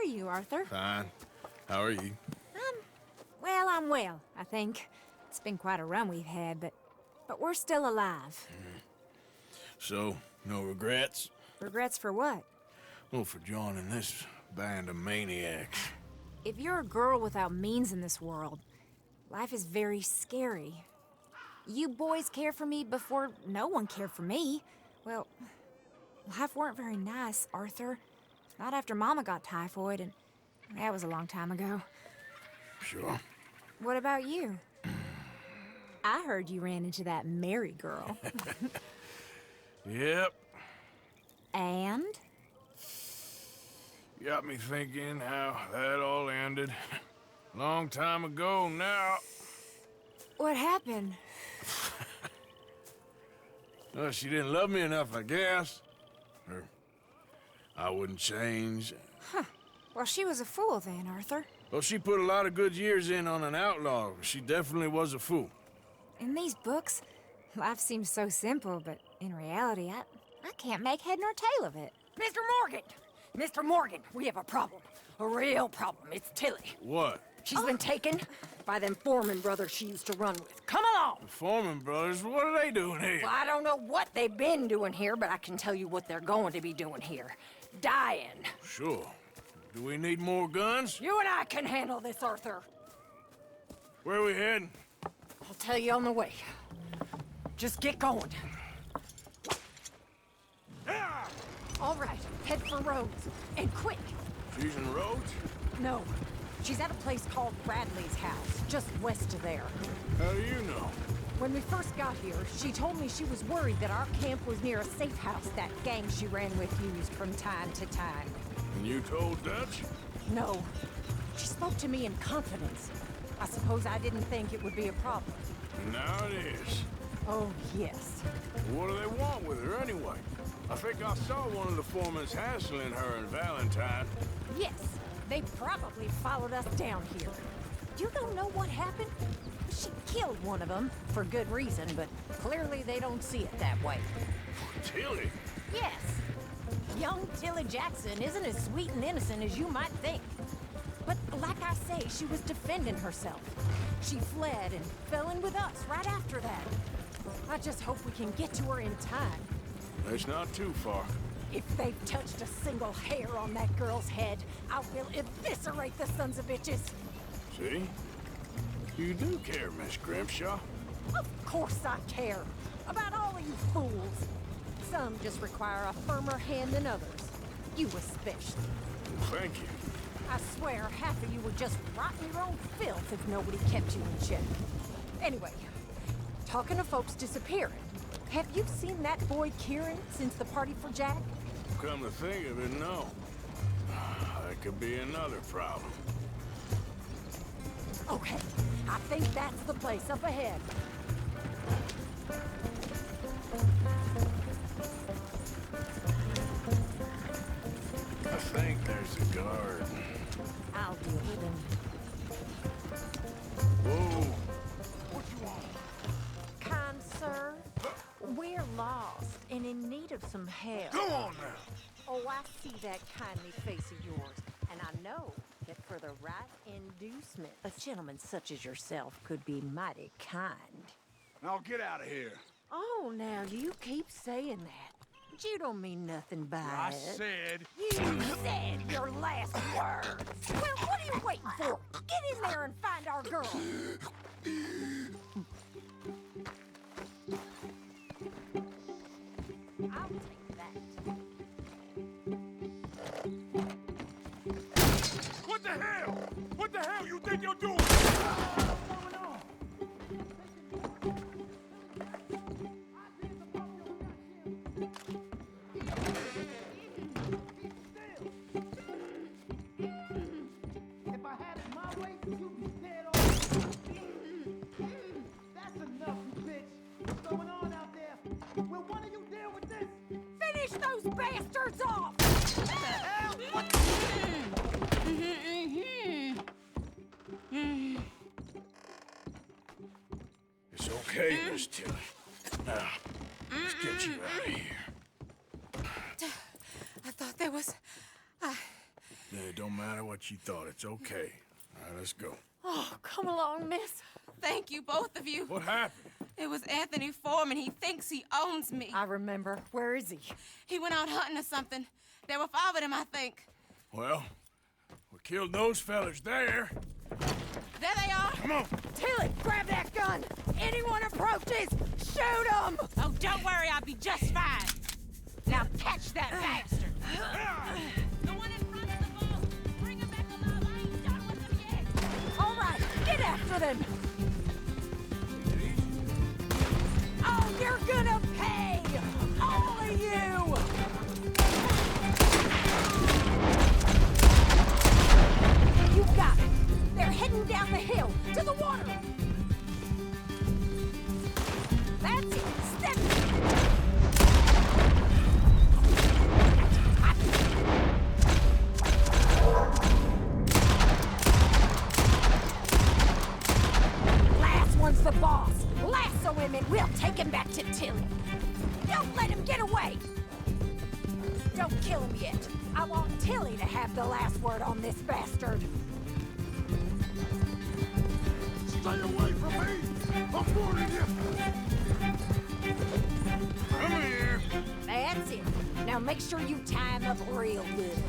you, Arthur? Fine. How are you? I'm well, I think. It's been quite a run we've had, but we're still alive. So, no regrets? Regrets for what? Well, for joining this band of maniacs. If you're a girl without means in this world, life is very scary. You boys cared for me before no one cared for me. Well, life weren't very nice, Arthur. Not after Mama got typhoid, and that was a long time ago. Sure. What about you? I heard you ran into that Mary girl. Yep. And? Got me thinking how that all ended. Long time ago now. What happened? Well, she didn't love me enough, I guess. Or I wouldn't change. Well, she was a fool then, Arthur. Well, she put a lot of good years in on an outlaw. She definitely was a fool. In these books, life seems so simple, but in reality, I can't make head nor tail of it. Mr. Morgan! Mr. Morgan, we have a problem. A real problem. It's Tilly. What? She's been taken by them Foreman brothers she used to run with. Come along! The Foreman brothers, what are they doing here? Well, I don't know what they've been doing here, but I can tell you what they're going to be doing here. Dying. Sure. Do we need more guns? You and I can handle this, Arthur. Where are we heading? I'll tell you on the way. Just get going. All right, head for Rhodes. And quick! She's in Rhodes? No, she's at a place called Bradley's house, just west of there. How do you know? When we first got here, she told me she was worried that our camp was near a safe house that gang she ran with used from time to time. And you told Dutch? No, she spoke to me in confidence. I suppose I didn't think it would be a problem. Now it is. Oh, yes. What do they want with her anyway? I think I saw one of the foremans hassling her and Valentine. Yes, they probably followed us down here. You don't know what happened? She killed one of them, for good reason, but clearly they don't see it that way. Tilly? Yes. Young Tilly Jackson isn't as sweet and innocent as you might think. But like I say, she was defending herself. She fled and fell in with us right after that. I just hope we can get to her in time. It's not too far. If they've touched a single hair on that girl's head, I will eviscerate the sons of bitches. See? You do care, Miss Grimshaw. Of course I care. About all of you fools. Some just require a firmer hand than others. You especially. Thank you. I swear half of you would just rot in your own filth if nobody kept you in check. Anyway, talking of folks disappearing, have you seen that boy Kieran since the party for Jack? Come to think of it, no. That could be another problem. Okay, I think that's the place up ahead. I think there's a guard. I'll deal with him. Whoa! What you want? Kind sir, we're lost and in need of some help. Go on now! Oh, I see that kindly face of yours, and I know that for the right inducement, a gentleman such as yourself could be mighty kind. Now get out of here. Oh, now you keep saying that. But you don't mean nothing by I it. said... You said your last words. Well, what are you waiting for? Get in there and find our girl. I'll take that. What the hell? What the hell you think you're doing? If I had it my way, you'd be dead already. That's enough, you bitch. What's going on out there? Will one of you deal with this? Finish those bastards off! What the hell? What the... It's okay, Miss Tilly. Now, let's get you out of here. I thought there was... Yeah, It don't matter what you thought. It's okay. All right, let's go. Oh, come along, miss. Thank you, both of you. What happened? It was Anthony Foreman. He thinks he owns me. I remember. Where is he? He went out hunting or something. There were 5 of them, I think. Well, we killed those fellas there. There they are. Come on. Tilly, grab that gun! Anyone approaches, shoot them! Oh, don't worry, I'll be just fine. Now catch that bastard! The one in front of the boat. Bring him back alive. I ain't done with him yet. All right, get after them! Oh, you're gonna pay! All of you! You got it! They're heading down the hill, to the water! That's it! Step! Last one's the boss! Lasso him and we'll take him back to Tilly! Don't let him get away! Don't kill him yet. I want Tilly to have the last word on this bastard. Stay away from me! I'm warning you! Come here. That's it. Now make sure you tie him up real good.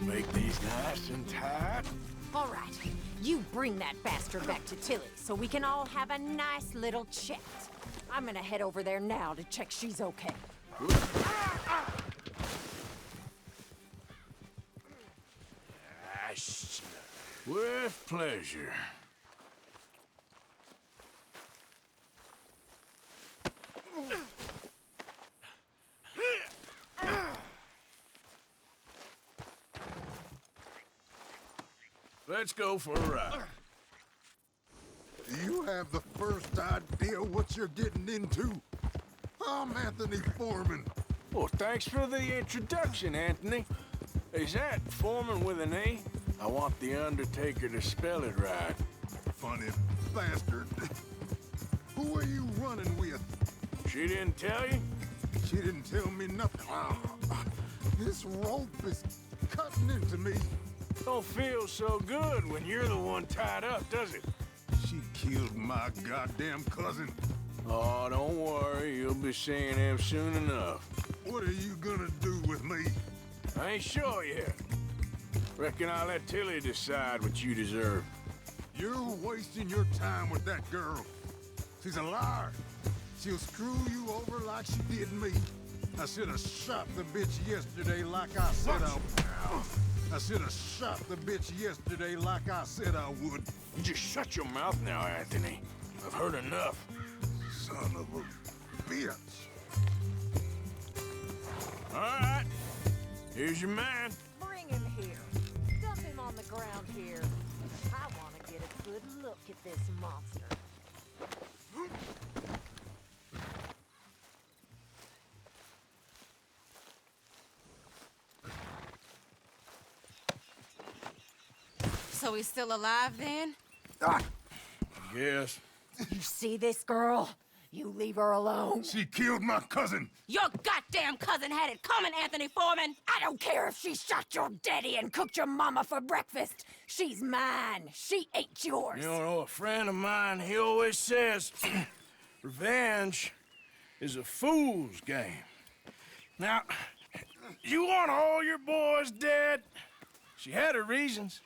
Make these nice and tight. All right, you bring that bastard back to Tilly so we can all have a nice little chat. I'm gonna head over there now to check she's okay. With pleasure. Let's go for a ride. You have the first idea what you're getting into? I'm Anthony Foreman. Well, thanks for the introduction, Anthony. Is that Foreman with an A? I want the Undertaker to spell it right. Funny bastard. Who are you running with? She didn't tell you? She didn't tell me nothing. This rope is cutting into me. Don't feel so good when you're the one tied up, does it? She killed my goddamn cousin. Oh, don't worry. You'll be seeing him soon enough. What are you gonna do with me? I ain't sure yet. Reckon I'll let Tilly decide what you deserve. You're wasting your time with that girl. She's a liar. She'll screw you over like she did me. I should have shot the bitch yesterday like I said I would. I should have shot the bitch yesterday like I said I would. You just shut your mouth now, Anthony. I've heard enough. Son of a bitch. All right. Here's your man. Bring him here. Dump him on the ground here. I want to get a good look at this monster. So he's still alive then? Yes. You see this girl? You leave her alone. She killed my cousin. Your goddamn cousin had it coming, Anthony Foreman! I don't care if she shot your daddy and cooked your mama for breakfast. She's mine. She ain't yours. You know, a friend of mine, he always says, revenge is a fool's game. Now, you want all your boys dead? She had her reasons.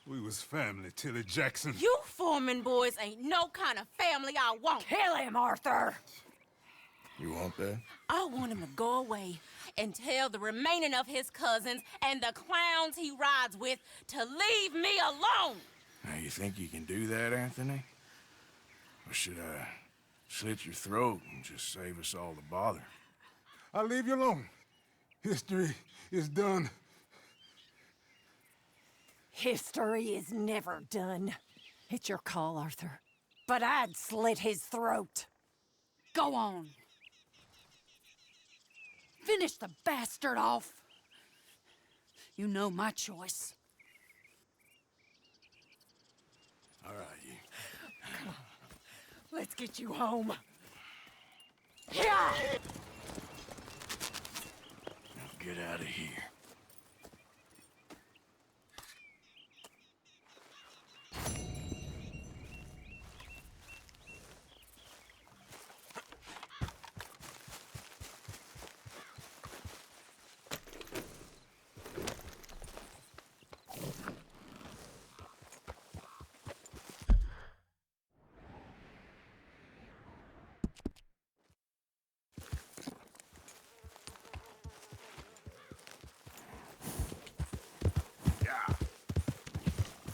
We was family, Tilly Jackson. You Foreman boys ain't no kind of family I want. Kill him, Arthur. You want that? I want him to go away and tell the remaining of his cousins and the clowns he rides with to leave me alone. Now, you think you can do that, Anthony? Or should I slit your throat and just save us all the bother? I'll leave you alone. History is done. History is never done. It's your call, Arthur. But I'd slit his throat. Go on. Finish the bastard off. You know my choice. All right, you. Let's get you home. Yeah! get out of here.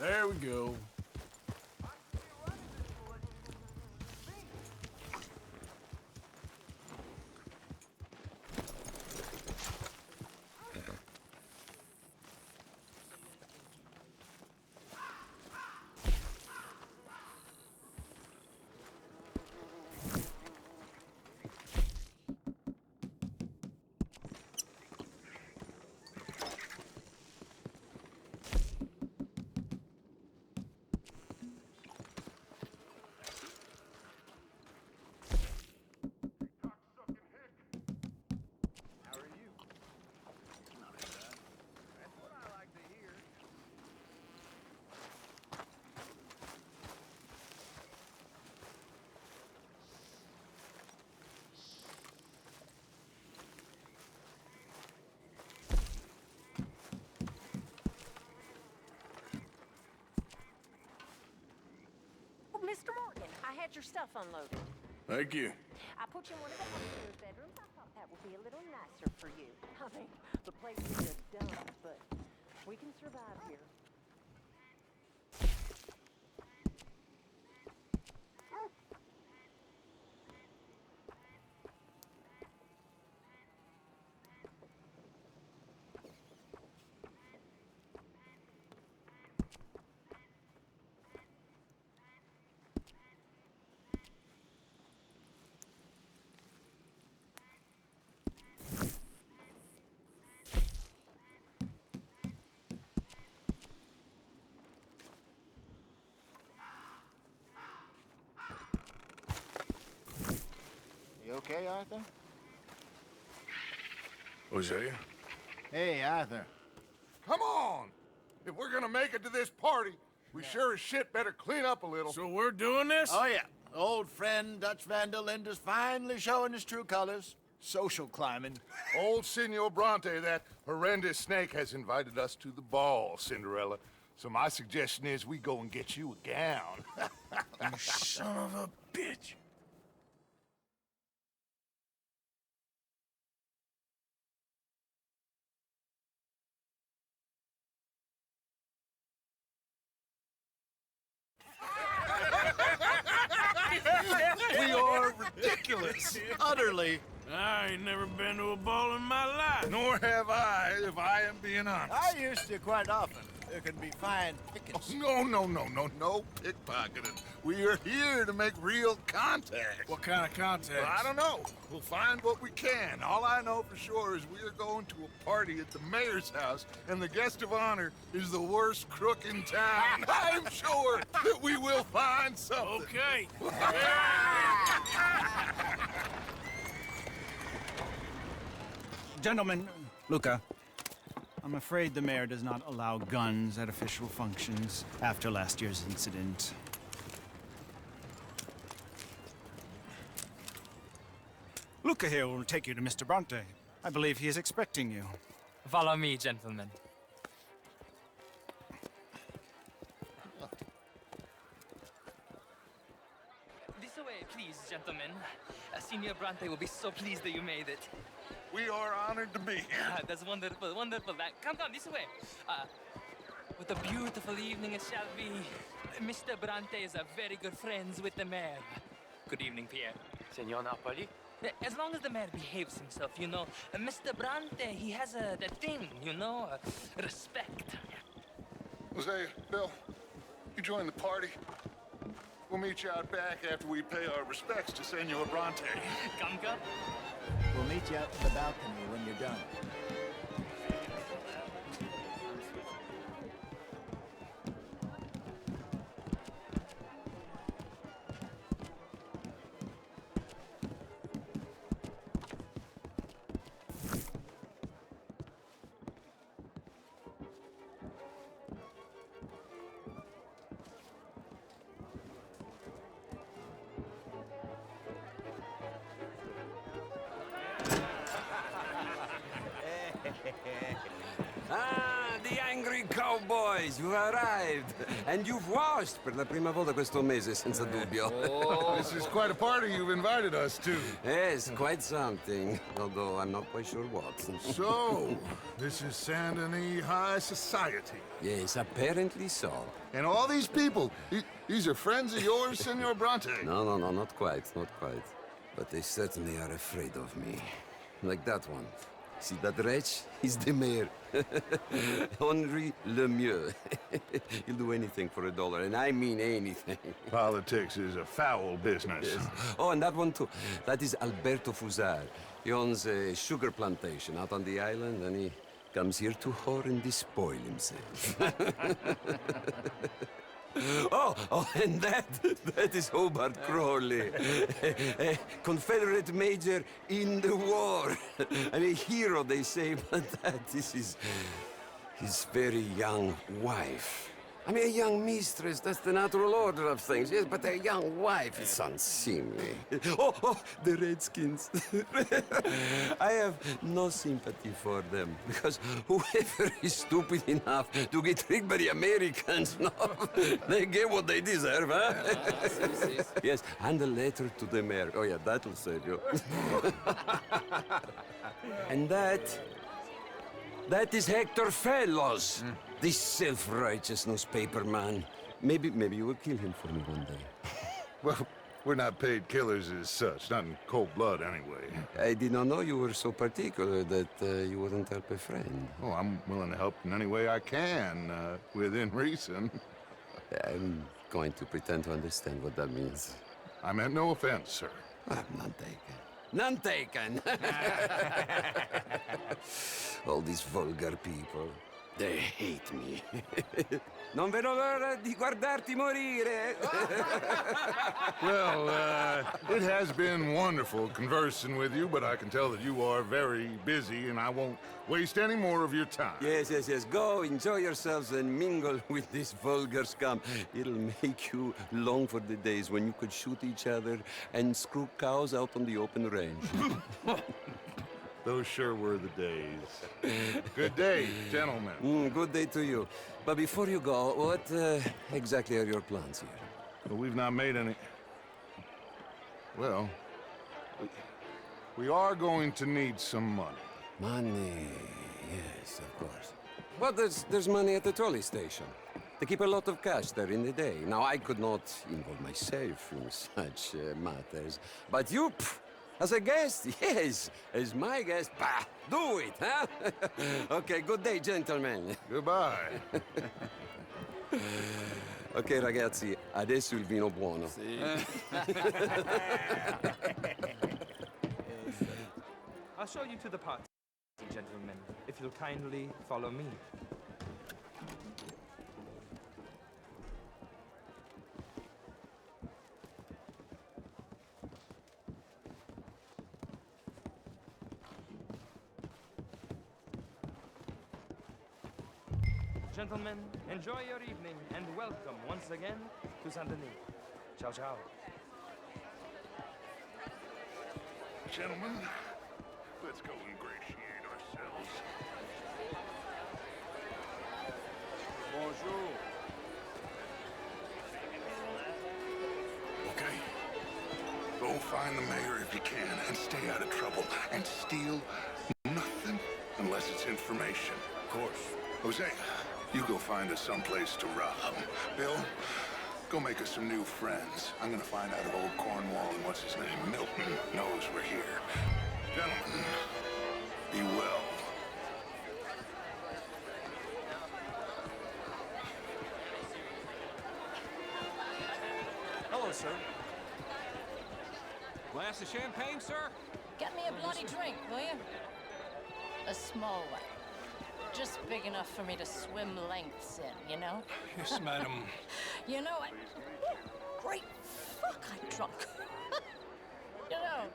There we go. Oh, Mr. Morgan, I had your stuff unloaded. Thank you. I put you in one of the upstairs bedrooms. I thought that would be a little nicer for you. I mean, the place is a dump, but we can survive here. You okay, Arthur? Hosea? Hey, Arthur. Come on! If we're gonna make it to this party, we sure as shit better clean up a little. So we're doing this? Oh, yeah. Old friend Dutch Van der Linde's finally showing his true colors. Social climbing. Old Senor Bronte, that horrendous snake, has invited us to the ball, Cinderella. So my suggestion is we go and get you a gown. You son of a bitch. We are ridiculous. Utterly. I ain't never been to a ball in my life. Nor have I, if I am being honest. I used to quite often. There can be fine pickings. No pickpocketing. We are here to make real contact. What kind of contact? Well, I don't know. We'll find what we can. All I know for sure is we are going to a party at the mayor's house, and the guest of honor is the worst crook in town. I'm sure that we will find something. Okay. Gentlemen, Luca, I'm afraid the mayor does not allow guns at official functions after last year's incident. Luca here will take you to Mr. Bronte. I believe he is expecting you. Follow me, gentlemen. This way, please, gentlemen. Senior Bronte will be so pleased that you made it. We are honored to be here. That's wonderful, wonderful. Come, this way. What a beautiful evening it shall be. Mr. Bronte is a very good friends with the mayor. Good evening, Pierre. Senor Napoli? As long as the mayor behaves himself, you know. Mr. Bronte, he has that thing, you know, respect. Jose, Bill, you join the party. We'll meet you out back after we pay our respects to Senor Bronte. Come. We'll meet you out in the balcony when you're done. Ah, the angry cowboys, you've arrived. And you've washed per la prima volta questo mese, senza dubbio. This is quite a party you've invited us to. Yes, quite something. Although I'm not quite sure what. So, this is Saint Denis High Society. Yes, apparently so. And all these people, these are friends of yours, Senor Bronte? No, not quite, not quite. But they certainly are afraid of me. Like that one. See that wretch? He's the mayor. Henri Lemieux. He'll do anything for $1, and I mean anything. Politics is a foul business. Yes. Oh, and that one too. That is Alberto Fusar. He owns a sugar plantation out on the island, and he comes here to whore and despoil himself. Oh, and that is Hobart Crawley, a Confederate major in the war. I mean, a hero, they say, but that is his very young wife. I mean, a young mistress, that's the natural order of things, yes, but a young wife is unseemly. Oh, the Redskins. I have no sympathy for them, because whoever is stupid enough to get tricked by the Americans, no, they get what they deserve, huh? Yes, and a letter to the mayor. Oh, yeah, that'll save you. And that is Hector Fellows. This self-righteous newspaper man. Maybe you will kill him for me one day. Well, we're not paid killers as such, not in cold blood anyway. I did not know you were so particular that you wouldn't help a friend. Oh, I'm willing to help in any way I can, within reason. I'm going to pretend to understand what that means. I meant no offense, sir. None taken. None taken! All these vulgar people. They hate me. Non vedo l'ora di guardarti morire. Well, it has been wonderful conversing with you, but I can tell that you are very busy, and I won't waste any more of your time. Yes. Go, enjoy yourselves, and mingle with this vulgar scum. It'll make you long for the days when you could shoot each other and screw cows out on the open range. Those sure were the days. Good day, gentlemen. Good day to you. But before you go, what exactly are your plans here? Well, we've not made any... Well, we are going to need some money. Money, yes, of course. Well, there's money at the trolley station. They keep a lot of cash there in the day. Now, I could not involve myself in such matters. But you... As a guest, yes. As my guest, bah, do it, huh? Okay, good day, gentlemen. Goodbye. Ok, ragazzi, adesso il vino buono. I'll show you to the party, gentlemen, if you'll kindly follow me. Gentlemen, enjoy your evening and welcome once again to Saint Denis. Ciao, ciao. Gentlemen, let's go ingratiate ourselves. Bonjour. Okay. Go find the mayor if you can and stay out of trouble. And steal nothing unless it's information. Of course. Jose, you go find us someplace to rob. Bill, go make us some new friends. I'm gonna find out if old Cornwall and what's his name, Milton, knows we're here. Gentlemen, be well. Hello, sir. Glass of champagne, sir? Get me a bloody drink, will you? A small one. Just big enough for me to swim lengths in, you know? Yes, madam. You know, great fuck, I'm drunk. You know,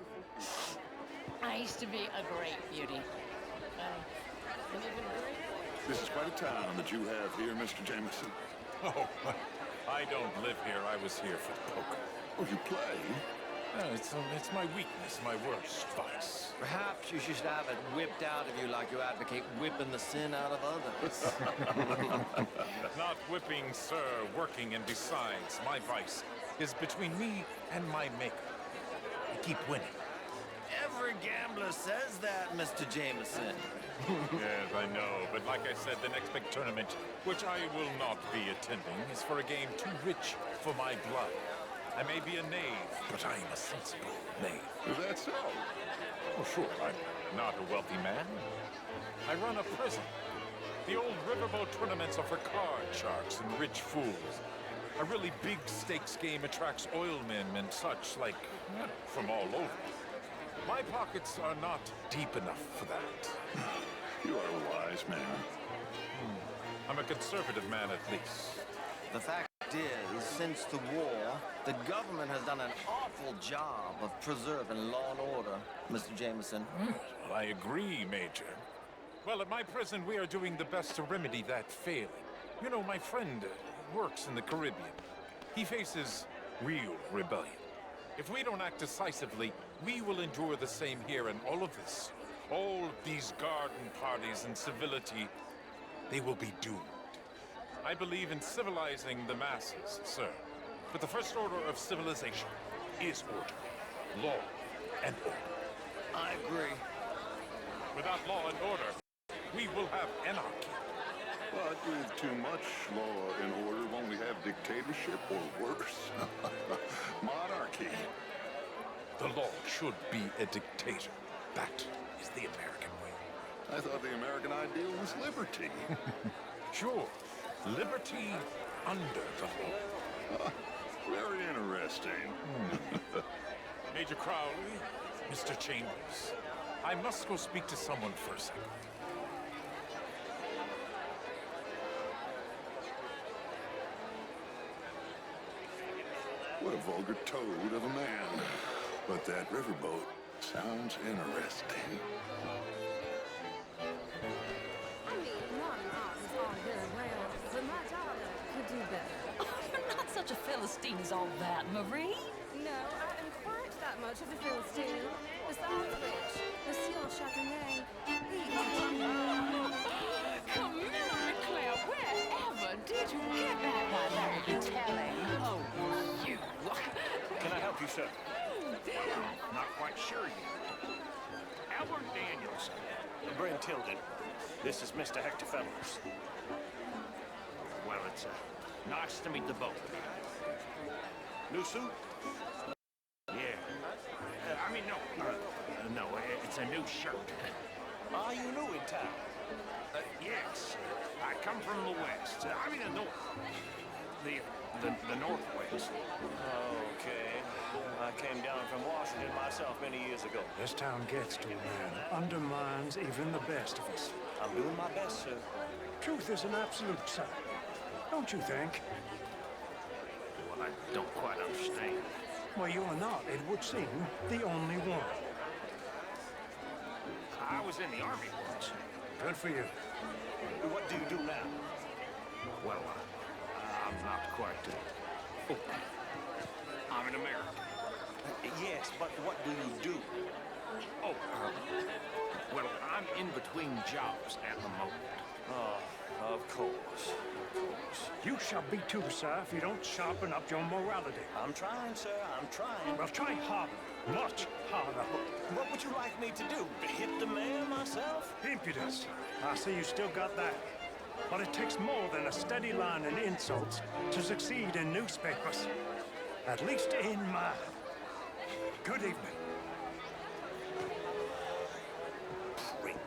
I used to be a great beauty. This is quite a town that you have here, Mr. Jameson. Oh, I don't live here. I was here for the poker. Oh, you play? It's my weakness, my worst vice. Perhaps you should have it whipped out of you like you advocate whipping the sin out of others. Not whipping, sir, working, and besides, my vice is between me and my maker. I keep winning. Every gambler says that, Mr. Jameson. Yes, I know, but like I said, the next big tournament, which I will not be attending, is for a game too rich for my blood. I may be a knave, but I am a sensible knave. Is that so? Oh, sure, I'm not a wealthy man. I run a prison. The old riverboat tournaments are for card sharks and rich fools. A really big stakes game attracts oilmen and such, like, from all over. My pockets are not deep enough for that. You are a wise man. I'm a conservative man, at least. The fact is, since the war, the government has done an awful job of preserving law and order, Mr. Jameson. Well, I agree, Major. Well, at my prison, we are doing the best to remedy that failing. You know, my friend works in the Caribbean. He faces real rebellion. If we don't act decisively, we will endure the same here, and all of this, all these garden parties and civility, they will be doomed. I believe in civilizing the masses, sir. But the first order of civilization is order. Law and order. I agree. Without law and order, we will have anarchy. But with too much law and order, won't we have dictatorship or worse? Monarchy. The law should be a dictator. That is the American way. I thought the American ideal was liberty. Sure. Liberty under the law. Very interesting. Major Crowley, Mr. Chambers, I must go speak to someone for a second. What a vulgar toad of a man. But that riverboat sounds interesting. I mean, modern art is all very well, but my daughter could do better. Oh, you're not such a Philistine as all that, Marie. No, I am quite that much of a Philistine. Besides which, Monsieur Chardonnay, he is Camilla McClare, wherever did you get that? Why, Larry, be telling. Oh, you. Can I help you, sir? Not quite sure yet. Albert Daniels. Brent Tilden. This is Mr. Hector Fellows. Well, it's nice to meet the both of you. New suit? Yeah. No, it's a new shirt. Are you new in town? Yes. I come from the west. The north. The northwest. Okay. I came down from Washington myself many years ago. This town gets to a man, undermines even the best of us. I'm doing my best, sir. Truth is an absolute, sir. Don't you think? Well, I don't quite understand. Well, you are not, it would seem, the only one. I was in the Army once. Good for you. What do you do now? Well, I'm not quite... I'm an American. Yes, but what do you do? Oh, well, I'm in between jobs at the moment. Oh, of course. You shall be too, sir, if you don't sharpen up your morality. I'm trying, sir. I'm trying. Well, try harder. Much harder. What would you like me to do? Hit the mayor myself? Impudence. I see you still got that. But it takes more than a steady line and insults to succeed in newspapers. At least in mine. Good evening. Prick.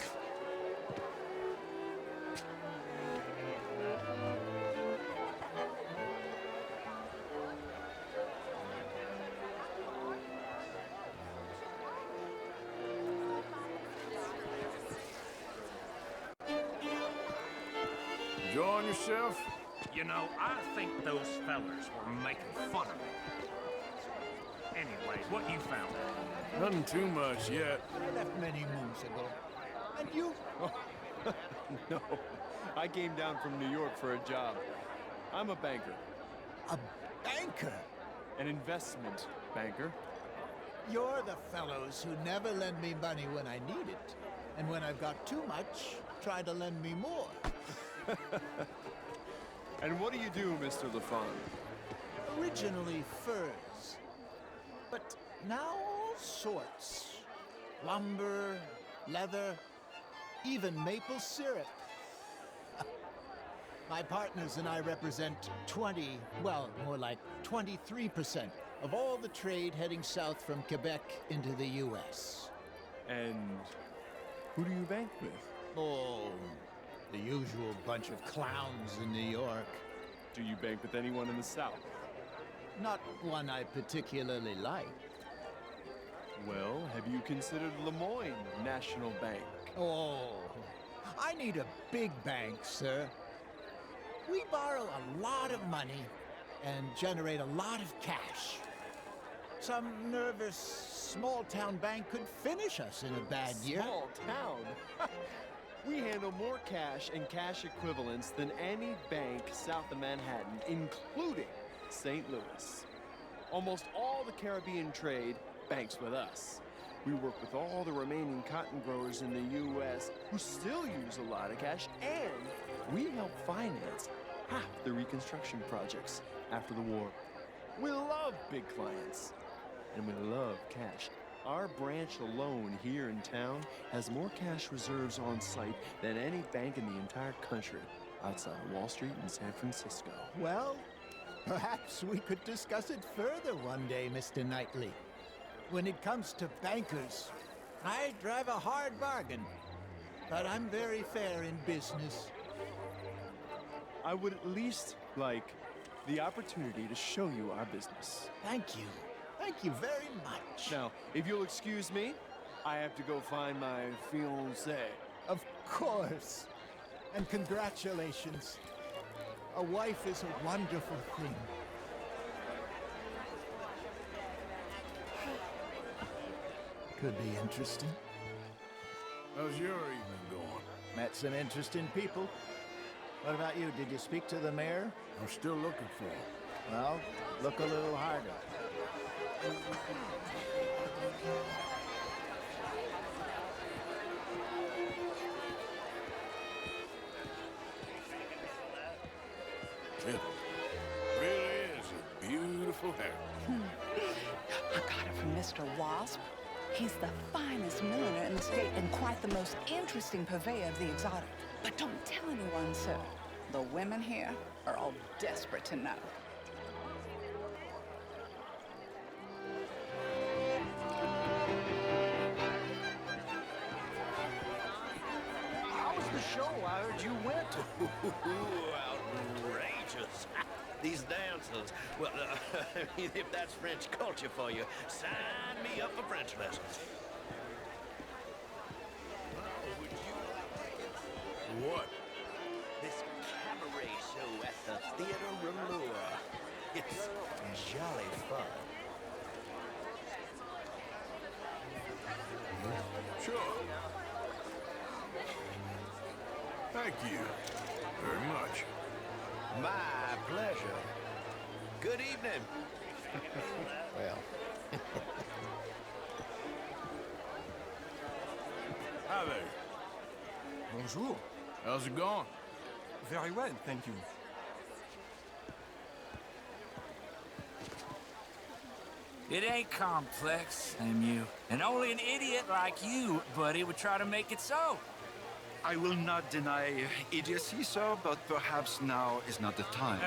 Enjoying yourself? You know, I think those fellers were making fun of me. Anyways, what you found out? Nothing too much yet. I left many moons ago. And you? No, I came down from New York for a job. I'm a banker. A banker? An investment banker. You're the fellows who never lend me money when I need it. And when I've got too much, try to lend me more. And what do you do, Mr. LaFawn? Originally furs, but now all sorts. Lumber, leather, even maple syrup. My partners and I represent 20, well, more like 23% of all the trade heading south from Quebec into the U.S. And who do you bank with? Oh, the usual bunch of clowns in New York. Do you bank with anyone in the South? Not one I particularly like. Well, have you considered Lemoyne National Bank? Oh, I need a big bank, sir. We borrow a lot of money and generate a lot of cash. Some nervous small-town bank could finish us in a bad year. Small town? We handle more cash and cash equivalents than any bank south of Manhattan, including St. Louis. Almost all the Caribbean trade banks with us. We work with all the remaining cotton growers in the U.S. who still use a lot of cash, and we help finance half the reconstruction projects after the war. We love big clients, and we love cash. Our branch alone here in town has more cash reserves on site than any bank in the entire country outside of Wall Street and San Francisco. Well, perhaps we could discuss it further one day, Mr. Knightley. When it comes to bankers, I drive a hard bargain, but I'm very fair in business. I would at least like the opportunity to show you our business. Thank you. Thank you very much. Now, if you'll excuse me, I have to go find my fiancée. Of course. And congratulations. A wife is a wonderful thing. Could be interesting. How's your evening going? Met some interesting people. What about you? Did you speak to the mayor? I'm still looking for him. Well, look a little harder. It really is a beautiful hair. I got it from Mr. Wasp. He's the finest milliner in the state and quite the most interesting purveyor of the exotic. But don't tell anyone, sir. The women here are all desperate to know. How was the show? I heard you went. Outrageous. These dancers. Well, if that's French culture for you, sign me up for French lessons. What? This cabaret show at the Theater Rouleur. It's jolly fun. Sure. Thank you very much. My pleasure. Good evening. Well. Hi there. Bonjour. How's it going? Very well, thank you. It ain't complex, MU. And only an idiot like you, buddy, would try to make it so. I will not deny idiocy, sir, but perhaps now is not the time.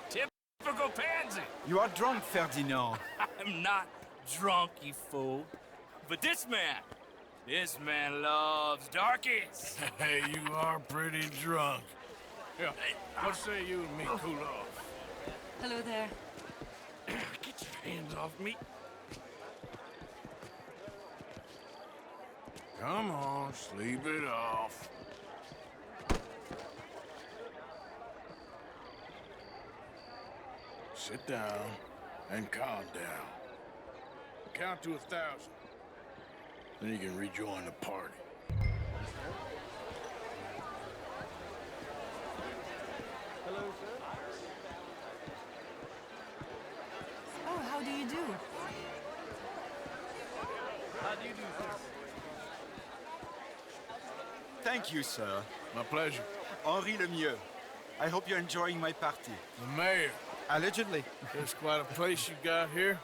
Typical pansy. You are drunk, Ferdinand. I'm not drunk, you fool. But this man loves darkies. Hey, you are pretty drunk. Yeah, what say you and me cool off? Hello there. Get your hands off me. Come on, sleep it off. Sit down and calm down. Count to 1,000. Then you can rejoin the party. Hello, sir. Oh, how do you do? Thank you, sir. My pleasure. Henri Lemieux. I hope you're enjoying my party. The mayor. Allegedly. There's quite a place you got here.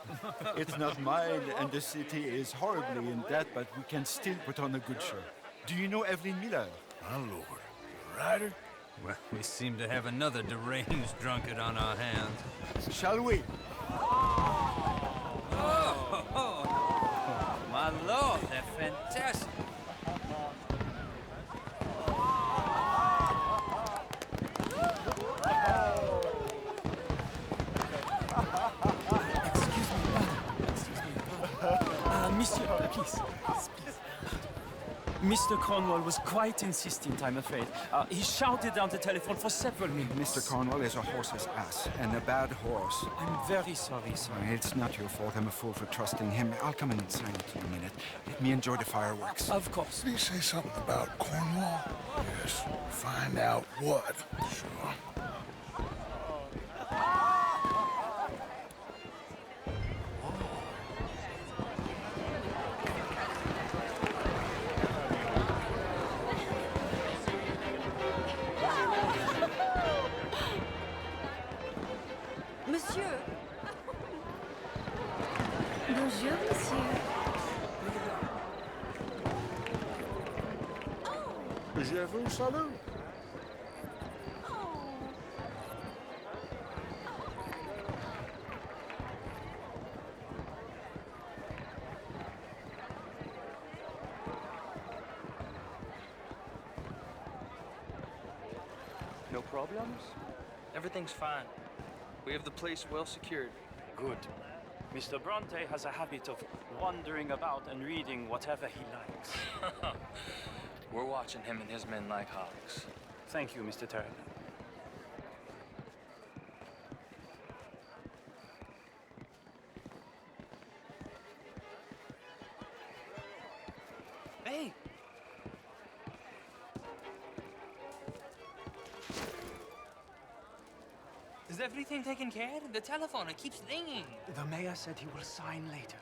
It's not mine, and the city is horribly in debt, but we can still put on a good show. Do you know Evelyn Miller? My lord. The writer? Well, we seem to have another deranged drunkard on our hands. Shall we? Oh, my lord, they're fantastic. Monsieur, please. Mr. Cornwall was quite insistent, I'm afraid. He shouted down the telephone for several minutes. Mr. Cornwall is a horse's ass, and a bad horse. I'm very sorry, sir. It's not your fault. I'm a fool for trusting him. I'll come in and sign it in a minute. Let me enjoy the fireworks. Of course. Did he say something about Cornwall? Yes. Find out what. Sure. Monsieur. Bonjour, monsieur. Je vous salue. No problems? Everything's fine. We have the place well secured. Good. Mr. Bronte has a habit of wandering about and reading whatever he likes. We're watching him and his men like hawks. Thank you, Mr. Turner. Hey! Is everything taken care of? The telephone, it keeps ringing. The mayor said he will sign later.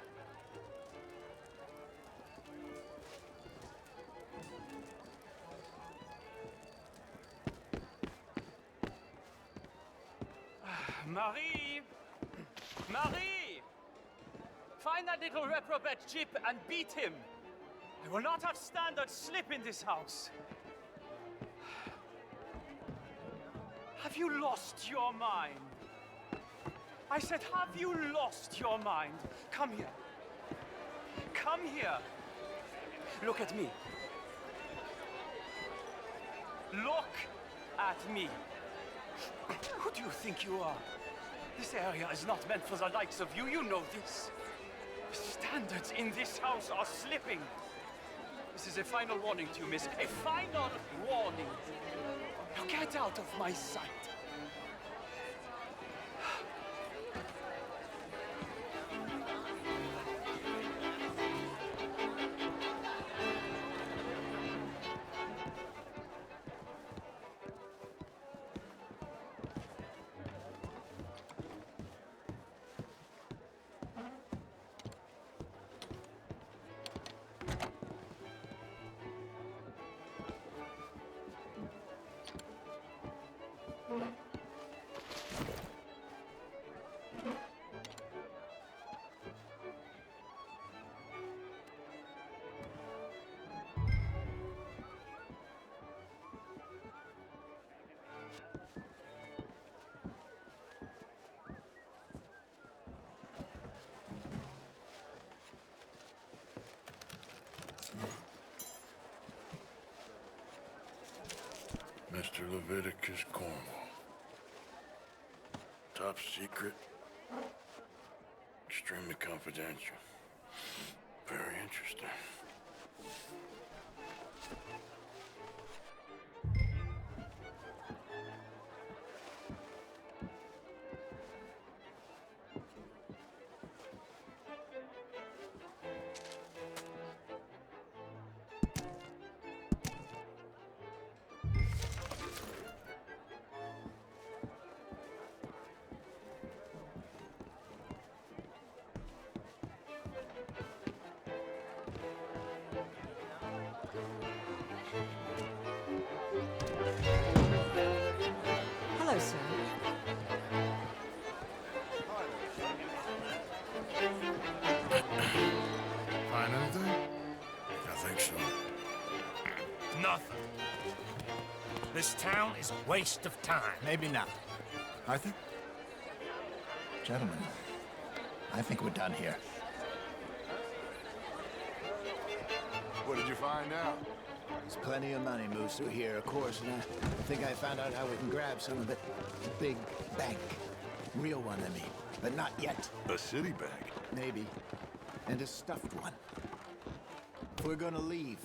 Marie! Marie! Find that little reprobate Jip and beat him. I will not have standard slip in this house. Have you lost your mind? I said, have you lost your mind? Come here. Come here. Look at me. Look at me. Who do you think you are? This area is not meant for the likes of you. You know this. The standards in this house are slipping. This is a final warning to you, miss. A final warning. Now get out of my sight. Mr. Leviticus Cornwall. Top secret. Extremely confidential. Very interesting. nothing. This town is a waste of time. Maybe not. Arthur? Gentlemen, I think we're done here. What did you find out? There's plenty of money moves through here, of course, and I think I found out how we can grab some of it. A big bank. Real one, I mean. But not yet. A city bank? Maybe. And a stuffed one. If we're gonna leave,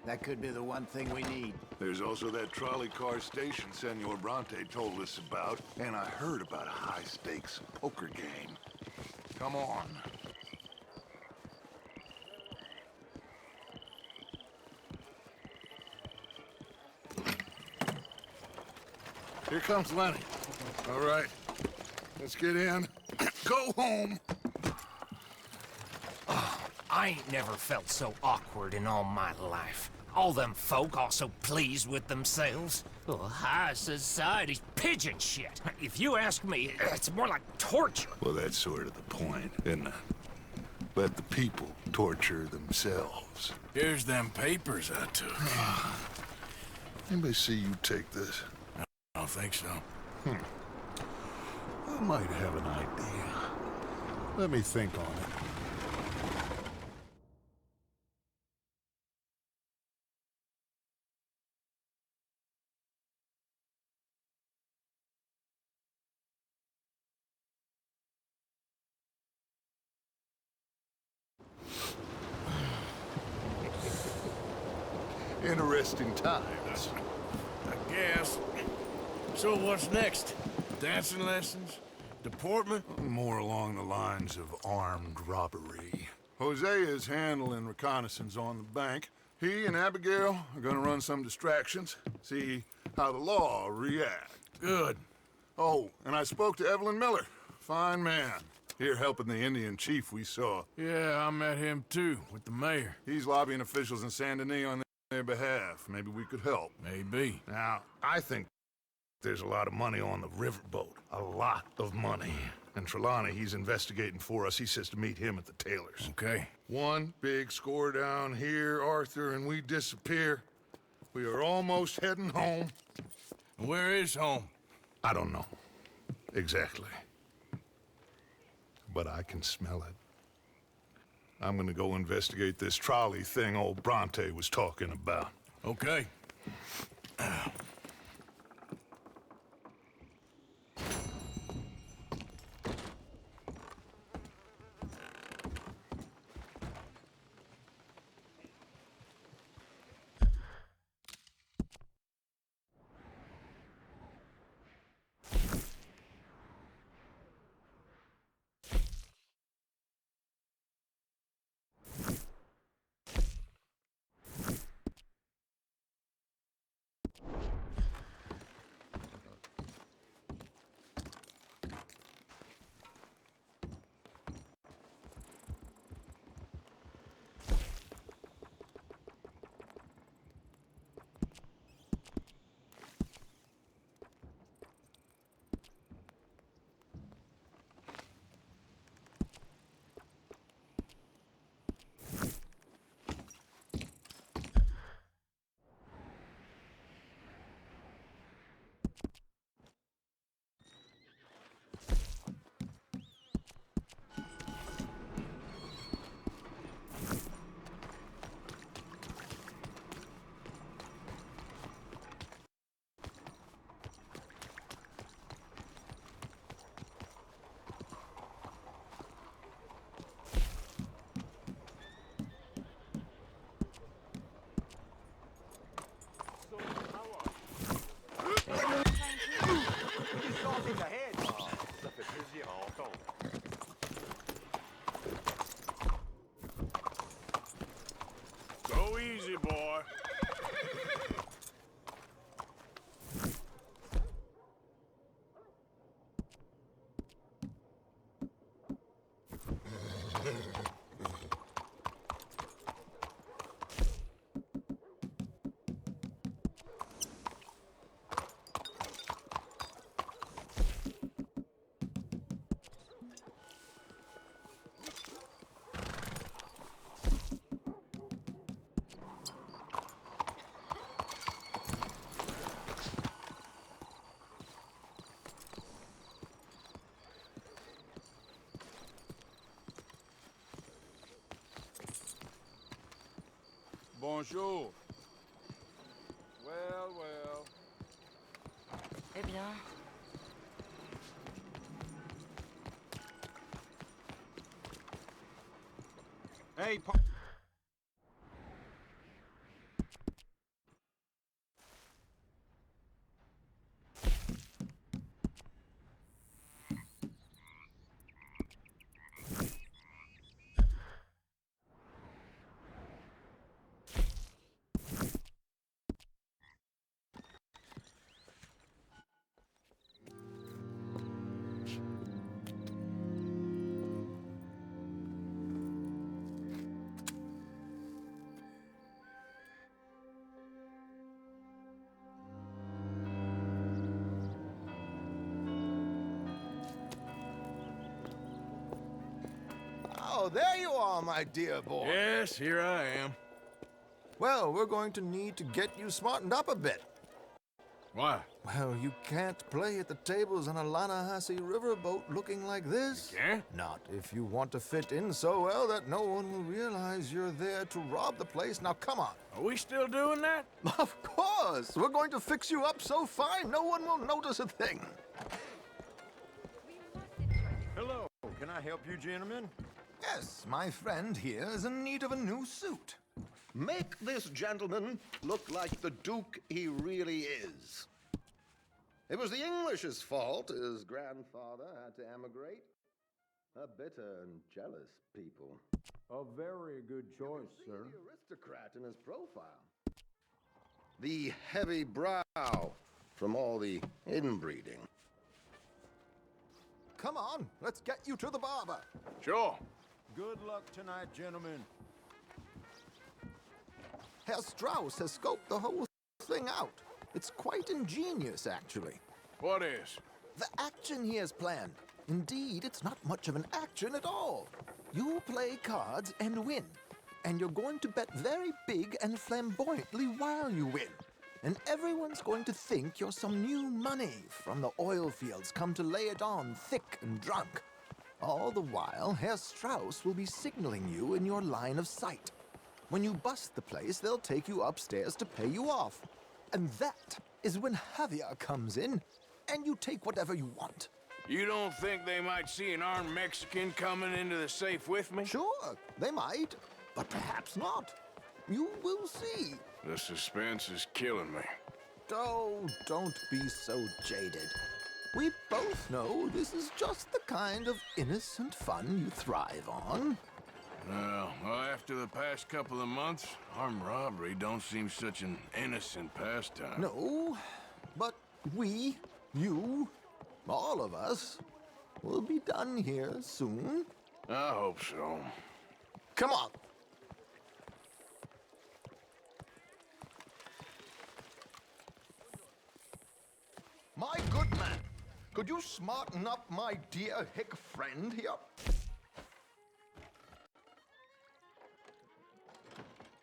that could be the one thing we need. There's also that trolley car station Senor Bronte told us about, and I heard about a high-stakes poker game. Come on. Here comes Lenny. All right, let's get in. Go home. I ain't never felt so awkward in all my life. All them folk all so pleased with themselves. Oh, high society's pigeon shit. If you ask me, it's more like torture. Well, that's sort of the point, isn't it? Let the people torture themselves. Here's them papers I took. Anybody see you take this? I don't think so. I might have an idea. Let me think on it. Interesting times. I guess. So what's next? Dancing lessons? Deportment? More along the lines of armed robbery. Hosea is handling reconnaissance on the bank. He and Abigail are gonna run some distractions, see how the law reacts. Good. Oh, and I spoke to Evelyn Miller. Fine man. Here helping the Indian chief we saw. Yeah, I met him too, with the mayor. He's lobbying officials in Saint Denis on their behalf. Maybe we could help. Maybe. Now, I think there's a lot of money on the riverboat. A lot of money. And Trelawney, he's investigating for us. He says to meet him at the Taylors. Okay. One big score down here, Arthur, and we disappear. We are almost heading home. Where is home? I don't know. Exactly. But I can smell it. I'm gonna go investigate this trolley thing old Bronte was talking about. Okay. Ça fait plaisir à entendre. Go easy, boy. bonjour. Well, well. Eh bien. Hey, Oh, there you are, my dear boy. Yes, here I am. Well, we're going to need to get you smartened up a bit. Why? Well, you can't play at the tables on a Lannahechee riverboat looking like this. You can't? Not if you want to fit in so well that no one will realize you're there to rob the place. Now, come on. Are we still doing that? Of course. We're going to fix you up so fine no one will notice a thing. Hello, can I help you, gentlemen? Yes, my friend here is in need of a new suit. Make this gentleman look like the Duke he really is. It was the English's fault his grandfather had to emigrate. A bitter and jealous people. A very good choice, sir. The aristocrat in his profile. The heavy brow from all the inbreeding. Come on, let's get you to the barber. Sure. Good luck tonight, gentlemen. Herr Strauss has scoped the whole thing out. It's quite ingenious, actually. What is? The action he has planned. Indeed, it's not much of an action at all. You play cards and win. And you're going to bet very big and flamboyantly while you win. And everyone's going to think you're some new money from the oil fields come to lay it on thick and drunk. All the while, Herr Strauss will be signaling you in your line of sight. When you bust the place, they'll take you upstairs to pay you off. And that is when Javier comes in, and you take whatever you want. You don't think they might see an armed Mexican coming into the safe with me? Sure, they might, but perhaps not. You will see. The suspense is killing me. Oh, don't be so jaded. We both know this is just the kind of innocent fun you thrive on. Well, after the past couple of months, armed robbery don't seem such an innocent pastime. No, but we, you, all of us, will be done here soon. I hope so. Come on. My good man, could you smarten up my dear hick friend here?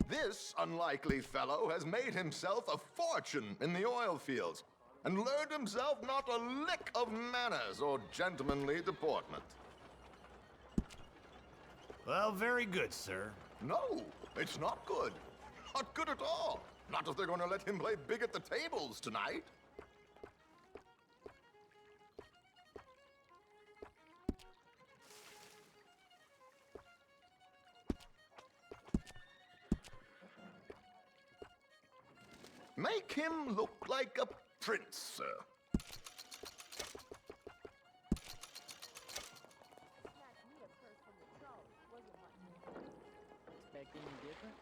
This unlikely fellow has made himself a fortune in the oil fields and learned himself not a lick of manners or gentlemanly deportment. Well, very good, sir. No, it's not good. Not good at all. Not if they're going to let him play big at the tables tonight. Make him look like a prince, sir. Expect anything different?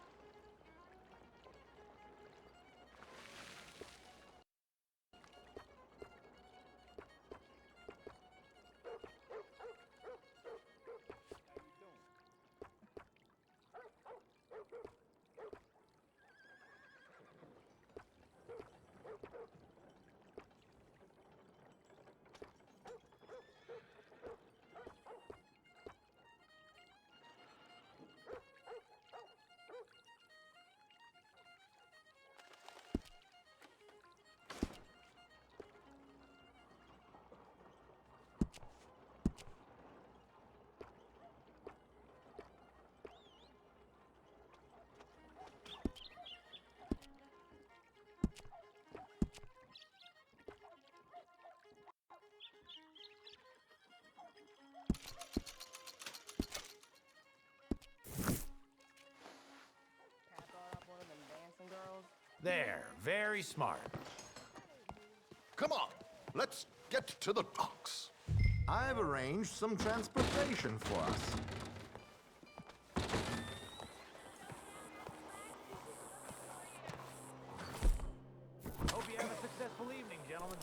There, very smart. Come on, let's get to the docks. I've arranged some transportation for us. Hope you have a successful evening, gentlemen.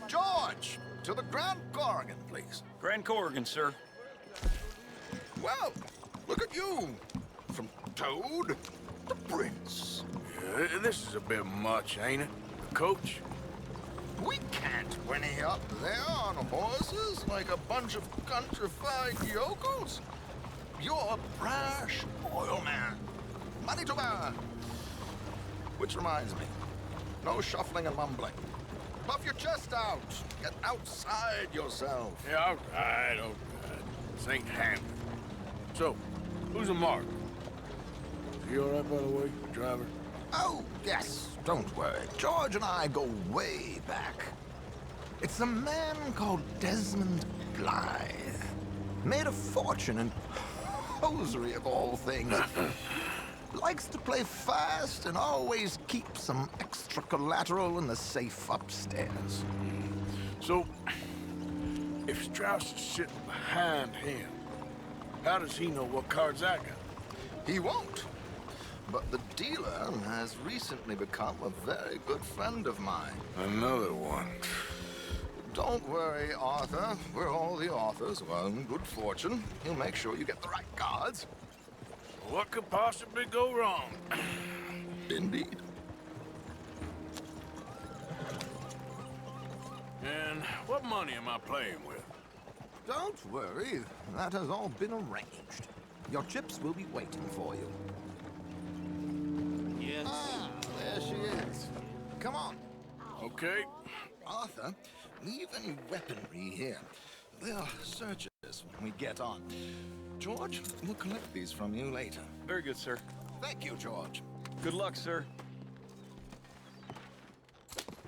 George, to the Grand Corrigan, please. Grand Corrigan, sir. Well, look at you. From Toad to Prince. Yeah, this is a bit much, ain't it, Coach? We can't whinny up there on horses like a bunch of countrified yokels. You're a brash oil man. Money to burn. Which reminds me, no shuffling and mumbling. Puff your chest out. Get outside yourself. Yeah, all right. This ain't Hamlet. So, who's a mark? Is he all right, by the way, driver? Oh, yes, don't worry. George and I go way back. It's a man called Desmond Blythe. Made a fortune in hosiery of all things. Likes to play fast and always keeps some extra collateral in the safe upstairs. So, if Strauss is sitting behind him, how does he know what cards I got? He won't. But the dealer has recently become a very good friend of mine. Another one. Don't worry, Arthur. We're all the authors of our own good fortune. He'll make sure you get the right cards. What could possibly go wrong? Indeed. And what money am I playing with? Don't worry. That has all been arranged. Your chips will be waiting for you. Yes. Ah, there she is. Come on. Okay. Arthur, leave any weaponry here. They'll search us when we get on. George, we'll collect these from you later. Very good, sir. Thank you, George. Good luck, sir.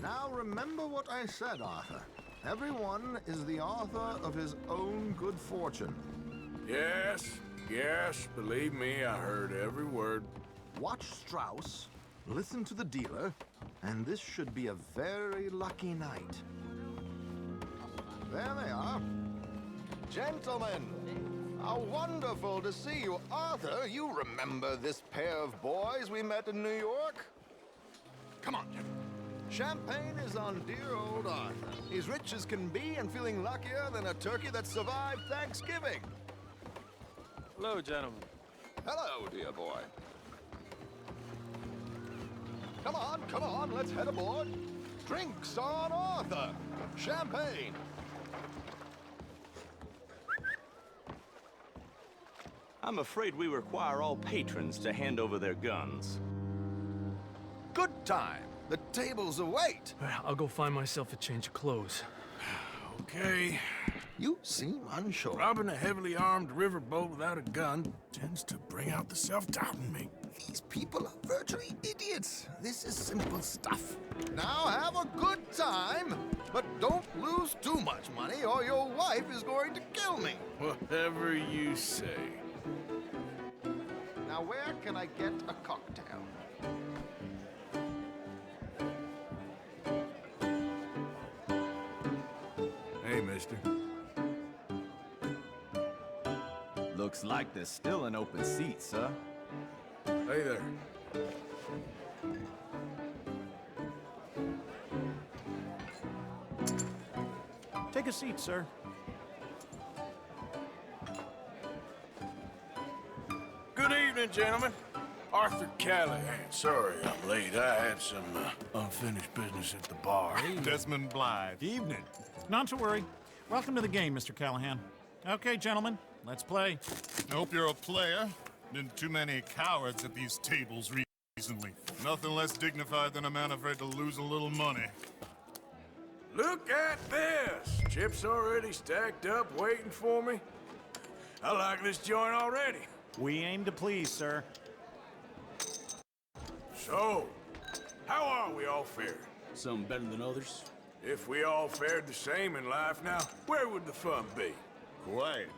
Now remember what I said, Arthur. Everyone is the author of his own good fortune. Yes, believe me, I heard every word. Watch Strauss, listen to the dealer, and this should be a very lucky night. There they are. Gentlemen, how wonderful to see you. Arthur, you remember this pair of boys we met in New York? Come on, gentlemen. Champagne is on dear old Arthur. He's rich as can be and feeling luckier than a turkey that survived Thanksgiving. Hello, gentlemen. Hello, dear boy. Come on, let's head aboard. Drinks on Arthur. Champagne. I'm afraid we require all patrons to hand over their guns. Good time. The tables await. I'll go find myself a change of clothes. Okay. You seem unsure. Robbing a heavily armed riverboat without a gun tends to bring out the self-doubt in me. These people are virtually idiots. This is simple stuff. Now have a good time, but don't lose too much money or your wife is going to kill me. Whatever you say. Now where can I get a cocktail? Hey, mister. Looks like there's still an open seat, sir. Hey there. Take a seat, sir. Good evening, gentlemen. Arthur Callahan. Sorry I'm late. I had some unfinished business at the bar. Desmond Blythe. Evening. Not to worry. Welcome to the game, Mr. Callahan. Okay, gentlemen, let's play. I hope you're a player. Been too many cowards at these tables recently. Nothing less dignified than a man afraid to lose a little money. Look at this! Chips already stacked up, waiting for me. I like this joint already. We aim to please, sir. So, how are we all faring? Some better than others. If we all fared the same in life now, where would the fun be? Quiet.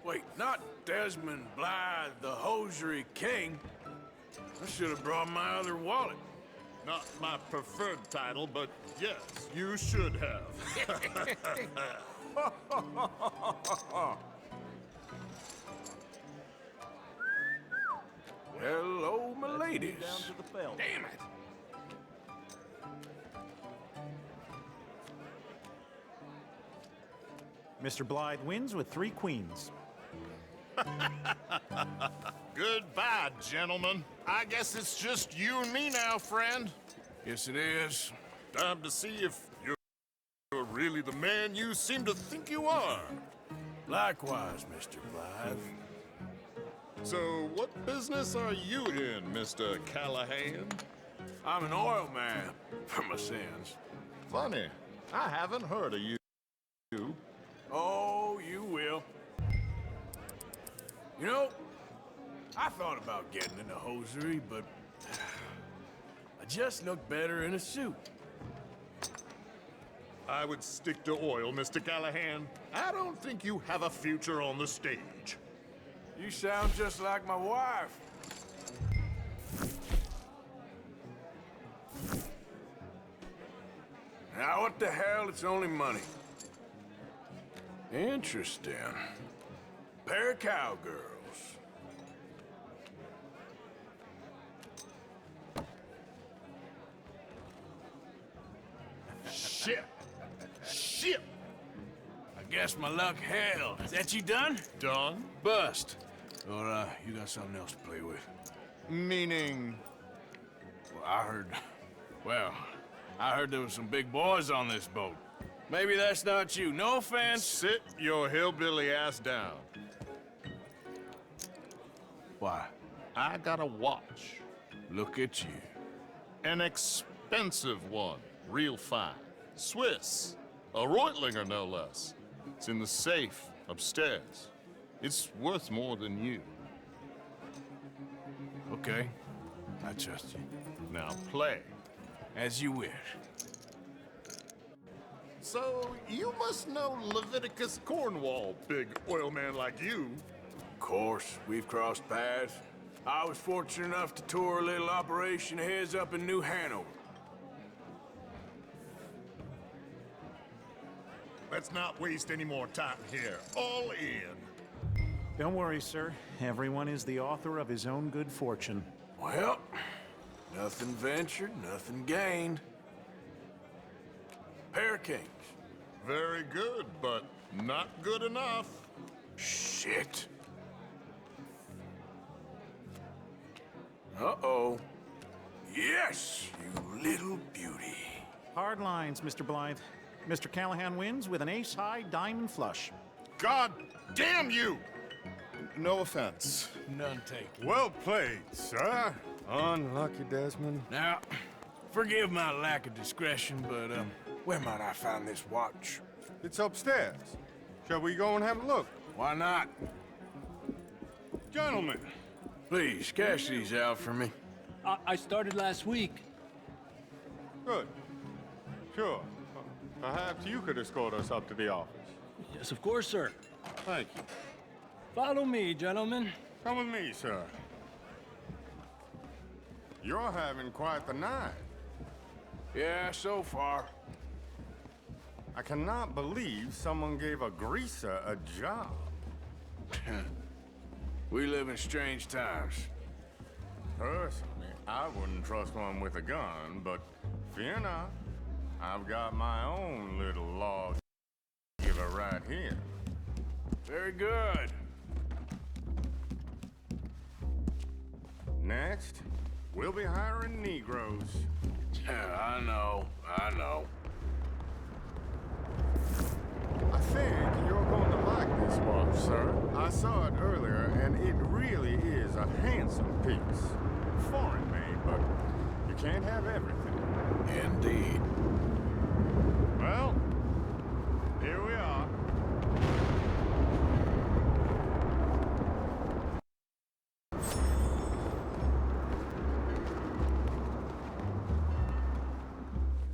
Wait, not Desmond Blythe, the hosiery king. I should have brought my other wallet. Not my preferred title, but yes, you should have. Hello, my ladies. Down to the bell. Damn it. Mr. Blythe wins with 3 queens. Goodbye, gentlemen. I guess it's just you and me now, friend. Yes, it is. Time to see if you're really the man you seem to think you are. Likewise, Mr. Blythe. So, what business are you in, Mr. Callahan? I'm an oil man, for my sins. Funny, I haven't heard of you. Oh, you will. You know, I thought about getting into hosiery, but I just look better in a suit. I would stick to oil, Mr. Callahan. I don't think you have a future on the stage. You sound just like my wife. Now, what the hell? It's only money. Interesting. Pair of cowgirls. Shit. Shit. I guess my luck held. Is that you done? Done? Bust. Or, you got something else to play with? Meaning? Well, I heard there was some big boys on this boat. Maybe that's not you. No offense. Sit your hillbilly ass down. Why? I got a watch. Look at you. An expensive one. Real fine. Swiss. A Reutlinger, no less. It's in the safe upstairs. It's worth more than you. Okay. I trust you. Now play. As you wish. So, you must know Leviticus Cornwall, big oil man like you. Of course, we've crossed paths. I was fortunate enough to tour a little operation of his up in New Hanover. Let's not waste any more time here. All in. Don't worry, sir. Everyone is the author of his own good fortune. Well, nothing ventured, nothing gained. Pair of kings. Very good, but not good enough. Shit. Uh-oh. Yes, you little beauty. Hard lines, Mr. Blythe. Mr. Callahan wins with an ace-high diamond flush. God damn you! No offense. None taken. Well played, sir. Unlucky, Desmond. Now, forgive my lack of discretion, but, where might I find this watch? It's upstairs. Shall we go and have a look? Why not? Gentlemen. Please, cash these out for me. I started last week. Good. Sure. Perhaps you could escort us up to the office. Yes, of course, sir. Thank you. Follow me, gentlemen. Come with me, sir. You're having quite the night. Yeah, so far. I cannot believe someone gave a greaser a job. We live in strange times. Personally, I wouldn't trust one with a gun, but fear not. I've got my own little law giver right here. Very good. Next, we'll be hiring Negroes. Yeah, I know. I think you're going to like this watch, sir. I saw it earlier, and it really is a handsome piece. Foreign made, but you can't have everything. Indeed. Well, here we are.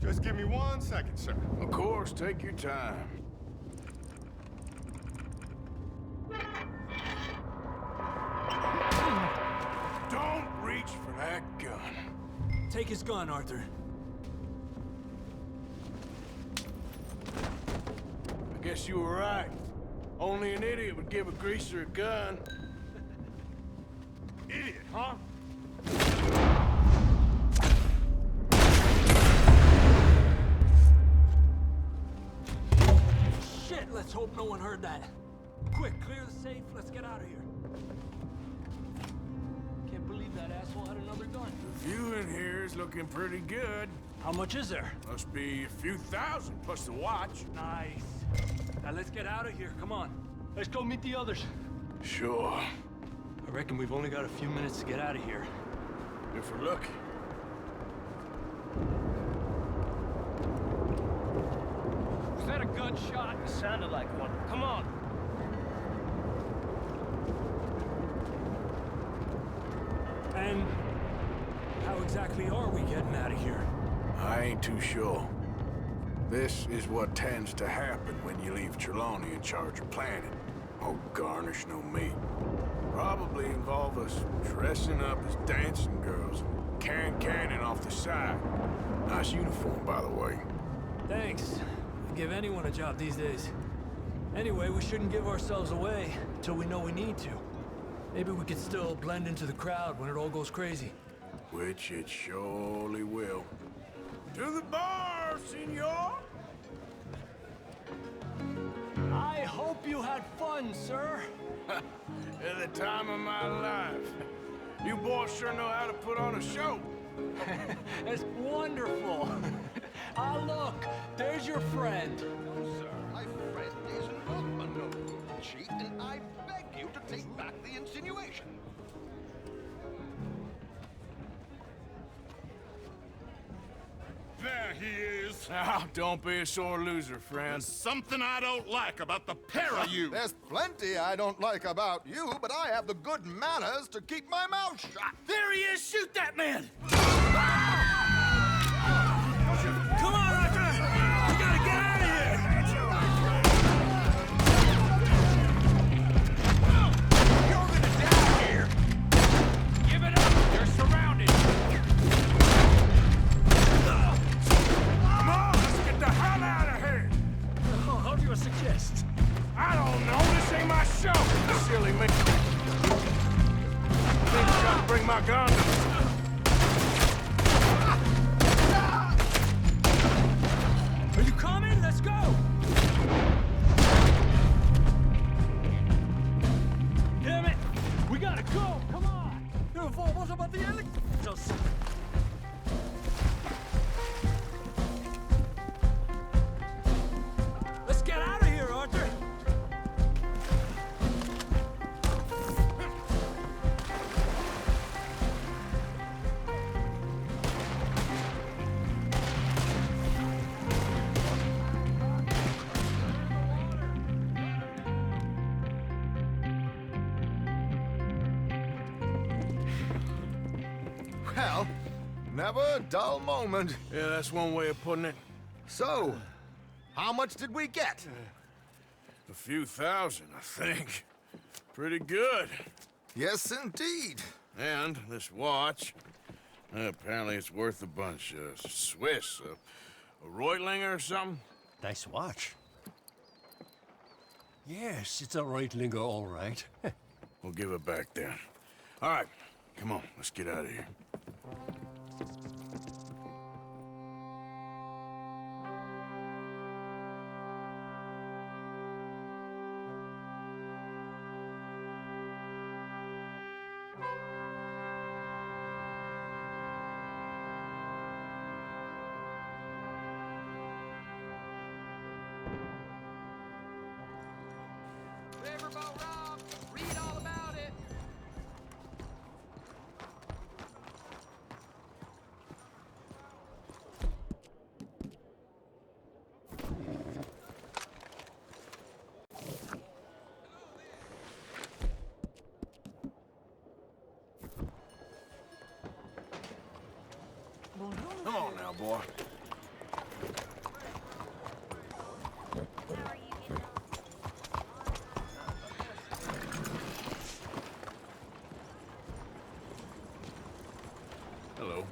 Just give me 1 second, sir. Of course, take your time. Take his gun, Arthur. I guess you were right. Only an idiot would give a greaser a gun. Idiot, huh? Shit, let's hope no one heard that. Quick, clear the safe. Let's get out of here. Can't believe that asshole had another gun. The view in here is looking pretty good. How much is there? Must be a few thousand plus the watch. Nice. Now let's get out of here. Come on. Let's go meet the others. Sure. I reckon we've only got a few minutes to get out of here. If we're lucky. Was that a gunshot? It sounded like one. Come on. And how exactly are we getting out of here? I ain't too sure. This is what tends to happen when you leave Trelawney in charge of planning. Oh, garnish no meat. Probably involve us dressing up as dancing girls and carrying cannon off the side. Nice uniform, by the way. Thanks. I'd give anyone a job these days. Anyway, we shouldn't give ourselves away until we know we need to. Maybe we could still blend into the crowd when it all goes crazy. Which it surely will. To the bar, senor! I hope you had fun, sir. At the time of my life. You boys sure know how to put on a show. It's wonderful. Ah, look, there's your friend. No, sir. My friend is not a noble cheat, and I beg you to take back the insinuation. There he is. Now, don't be a sore loser, friend. There's something I don't like about the pair of you. There's plenty I don't like about you, but I have the good manners to keep my mouth shut. There he is! Shoot that man! Come on, Arthur! We gotta get out of here! You're gonna die here. Give it up. You're surrounded. Come on, let's get the hell out of here! Oh, how do you suggest? I don't know, this ain't my show! Silly me. I think I gotta bring my gun. Are you coming? Let's go! Damn it! We gotta go! Come on! What about the elevators? Let's get out of here, Arthur! Well, never a dull moment. Yeah, that's one way of putting it. So, how much did we get? A few thousand, I think. Pretty good. Yes, indeed. And this watch, apparently it's worth a bunch. Swiss, a Reutlinger or something? Nice watch. Yes, it's a Reutlinger, all right. We'll give it back then. All right, come on, let's get out of here. Riverboat Rob, read all about it. Come on now, boy. Hello.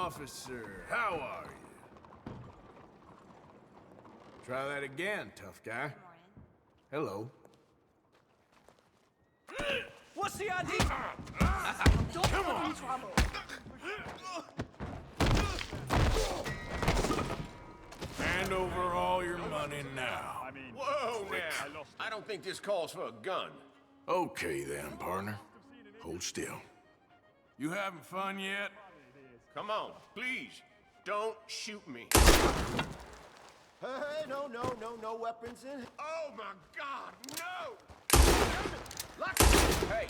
officer. How are you? Try that again, tough guy. Hello. What's the idea? Don't come on. Trouble. Hand over all your money now. Whoa, now. I don't think this calls for a gun. Okay then, partner. Hold still. You having fun yet? Come on, please. Don't shoot me. Hey, no weapons in. Oh, my God, no! Lock Hey!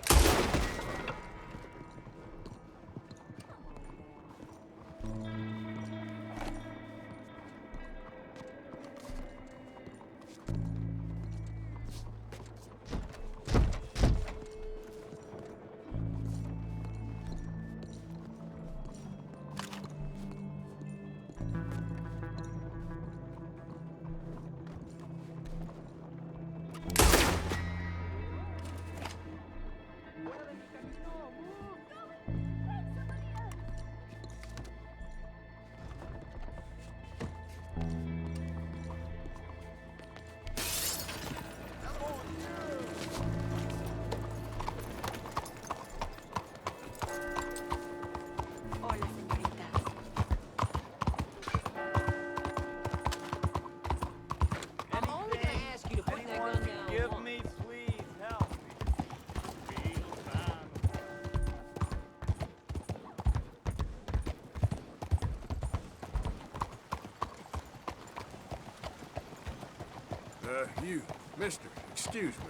You, mister, excuse me.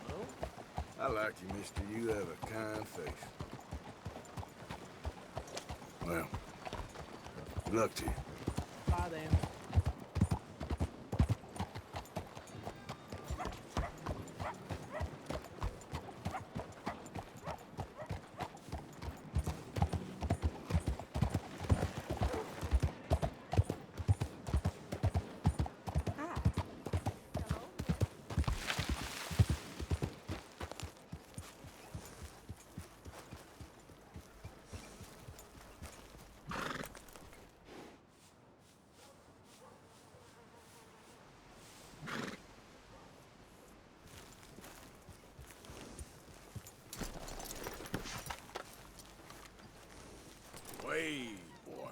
Hello? I like you, mister. You have a kind face. Well, good luck to you. Bye, then. Way, boy.